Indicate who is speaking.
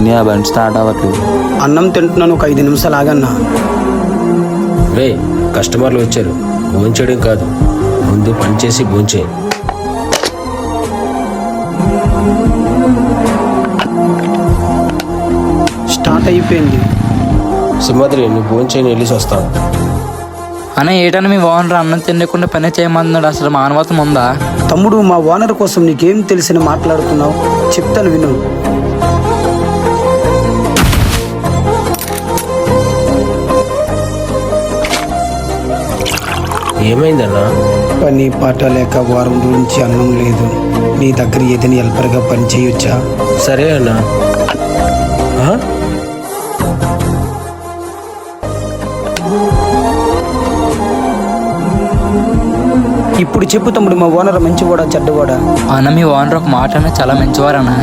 Speaker 1: నీ బండి స్టార్ట్ అవ్వట్లేదు.
Speaker 2: అన్నం తింటున్నాను, ఒక 5 నిమిషాలు ఆగన్నా.
Speaker 3: రే కస్టమర్లు వచ్చారు, భోంచేయడం కాదు, ముందు పని చేసి భోంచేయి.
Speaker 2: స్టార్ట్ అయిపోయింది.
Speaker 3: సింహాద్రి నువ్వు భోంచేయని వెళ్ళేసి వస్తాను.
Speaker 1: అన్న ఏటన్నా మీ ఓనర్ అన్నం తినకుండా పని చేయమన్నాడు, అసలు మానవత్వం ఉందా?
Speaker 2: తమ్ముడు, మా ఓనర్ కోసం నీకేం తెలిసిన మాట్లాడుతున్నావు, చెప్తాను విను.
Speaker 3: ఏమైందన్నా?
Speaker 2: పని పాట లేక వారం నుంచి అన్నం లేదు. నీ దగ్గర ఏదైనా హెల్పర్గా పని చేయొచ్చా?
Speaker 3: సరే అన్నా. ఆ?
Speaker 2: ఇప్పుడు చెప్పు తమ్ముడు, మా ఓనర్ మంచివాడా చెడ్డవాడా?
Speaker 1: అన్న మీ ఓనర్ ఒక మాట అన్న చాలా మంచివారన్నా.